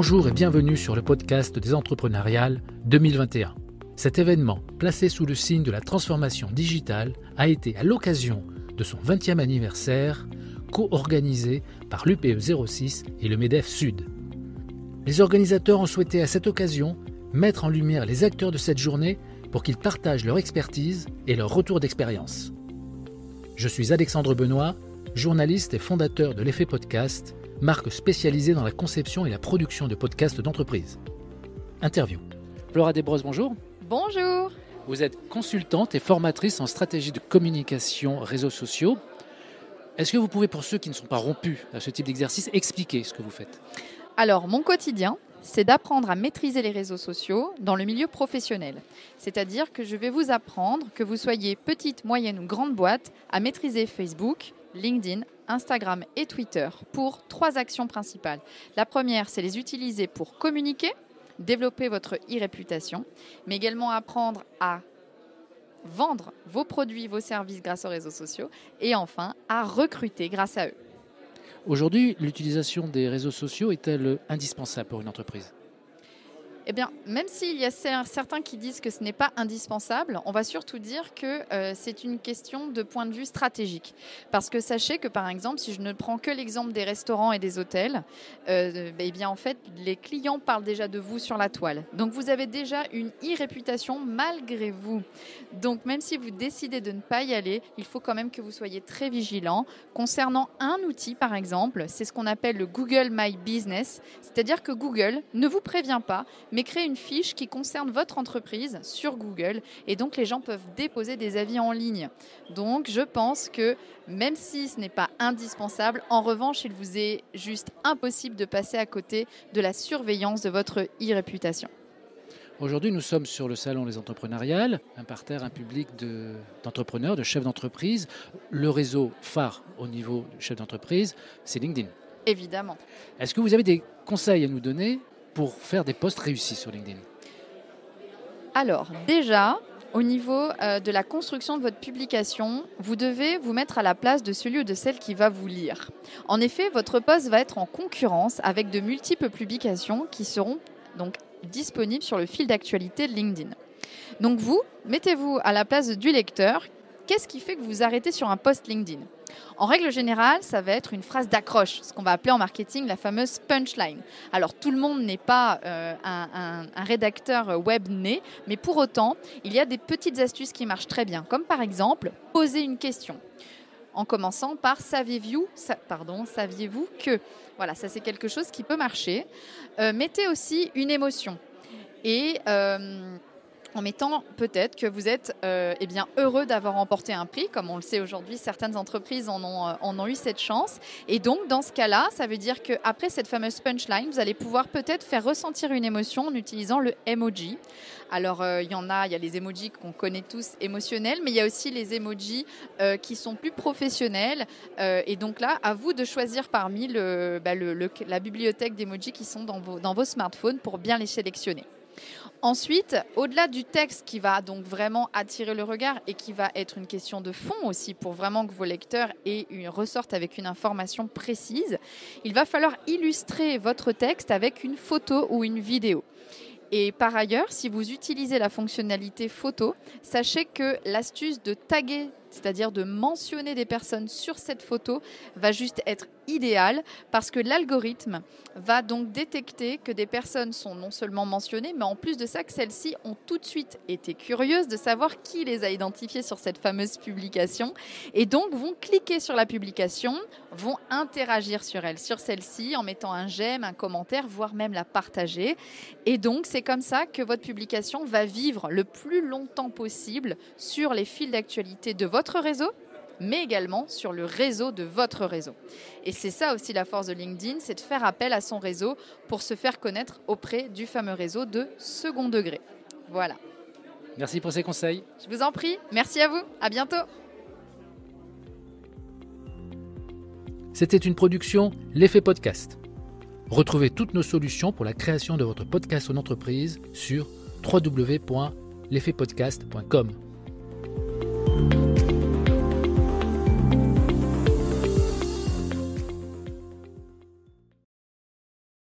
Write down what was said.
Bonjour et bienvenue sur le podcast des Entrepreneuriales 2021. Cet événement, placé sous le signe de la transformation digitale, a été à l'occasion de son 20e anniversaire, co-organisé par l'UPE 06 et le MEDEF Sud. Les organisateurs ont souhaité à cette occasion mettre en lumière les acteurs de cette journée pour qu'ils partagent leur expertise et leur retour d'expérience. Je suis Alexandre Benoît, journaliste et fondateur de l'Effet Podcast, marque spécialisée dans la conception et la production de podcasts d'entreprise. Interview. Laura Desbrosses, bonjour. Bonjour. Vous êtes consultante et formatrice en stratégie de communication réseaux sociaux. Est-ce que vous pouvez, pour ceux qui ne sont pas rompus à ce type d'exercice, expliquer ce que vous faites ? Alors, mon quotidien, c'est d'apprendre à maîtriser les réseaux sociaux dans le milieu professionnel. C'est-à-dire que je vais vous apprendre, que vous soyez petite, moyenne ou grande boîte, à maîtriser Facebook, LinkedIn, Instagram et Twitter pour 3 actions principales. La première, c'est les utiliser pour communiquer, développer votre e-réputation, mais également apprendre à vendre vos produits, vos services grâce aux réseaux sociaux et enfin à recruter grâce à eux. Aujourd'hui, l'utilisation des réseaux sociaux est-elle indispensable pour une entreprise ? Eh bien, même s'il y a certains qui disent que ce n'est pas indispensable, on va surtout dire que c'est une question de point de vue stratégique. Parce que sachez que, par exemple, si je ne prends que l'exemple des restaurants et des hôtels, eh bien, en fait, les clients parlent déjà de vous sur la toile. Donc, vous avez déjà une e-réputation malgré vous. Donc, même si vous décidez de ne pas y aller, il faut quand même que vous soyez très vigilant. Concernant un outil, par exemple, c'est ce qu'on appelle le Google My Business. C'est-à-dire que Google ne vous prévient pas, mais crée une fiche qui concerne votre entreprise sur Google et donc les gens peuvent déposer des avis en ligne. Donc je pense que même si ce n'est pas indispensable, en revanche, il vous est juste impossible de passer à côté de la surveillance de votre e-réputation. Aujourd'hui, nous sommes sur le salon des entrepreneuriales, un parterre, un public d'entrepreneurs, de chefs d'entreprise. Le réseau phare au niveau du chef d'entreprise, c'est LinkedIn. Évidemment. Est-ce que vous avez des conseils à nous donner pour faire des posts réussis sur LinkedIn ? Alors, déjà, au niveau de la construction de votre publication, vous devez vous mettre à la place de celui ou de celle qui va vous lire. En effet, votre post va être en concurrence avec de multiples publications qui seront donc disponibles sur le fil d'actualité de LinkedIn. Donc vous, mettez-vous à la place du lecteur. Qu'est-ce qui fait que vous arrêtez sur un post LinkedIn ? En règle générale, ça va être une phrase d'accroche, ce qu'on va appeler en marketing la fameuse punchline. Alors, tout le monde n'est pas un rédacteur web né, mais pour autant, il y a des petites astuces qui marchent très bien, comme par exemple, poser une question. En commençant par saviez-vous que. Voilà, ça c'est quelque chose qui peut marcher. Mettez aussi une émotion. Et en mettant peut-être que vous êtes heureux d'avoir remporté un prix. Comme on le sait aujourd'hui, certaines entreprises en ont eu cette chance. Et donc, dans ce cas-là, ça veut dire qu'après cette fameuse punchline, vous allez pouvoir peut-être faire ressentir une émotion en utilisant le emoji. Alors, il y a les emojis qu'on connaît tous émotionnels, mais il y a aussi les emojis qui sont plus professionnels. Et donc là, à vous de choisir parmi la bibliothèque d'emojis qui sont dans vos smartphones pour bien les sélectionner. Ensuite, au-delà du texte qui va donc vraiment attirer le regard et qui va être une question de fond aussi pour vraiment que vos lecteurs ressortent avec une information précise, il va falloir illustrer votre texte avec une photo ou une vidéo. Et par ailleurs, si vous utilisez la fonctionnalité photo, sachez que l'astuce de taguer, c'est-à-dire de mentionner des personnes sur cette photo, va juste être idéale parce que l'algorithme va donc détecter que des personnes sont non seulement mentionnées, mais en plus de ça, que celles-ci ont tout de suite été curieuses de savoir qui les a identifiées sur cette fameuse publication et donc vont cliquer sur la publication, vont interagir sur celle-ci en mettant un j'aime, un commentaire, voire même la partager. Et donc, c'est comme ça que votre publication va vivre le plus longtemps possible sur les fils d'actualité de votre réseau, mais également sur le réseau de votre réseau. Et c'est ça aussi la force de LinkedIn, c'est de faire appel à son réseau pour se faire connaître auprès du fameux réseau de second degré. Voilà. Merci pour ces conseils. Je vous en prie. Merci à vous. À bientôt. C'était une production L'Effet Podcast. Retrouvez toutes nos solutions pour la création de votre podcast en entreprise sur www.l'effetpodcast.com.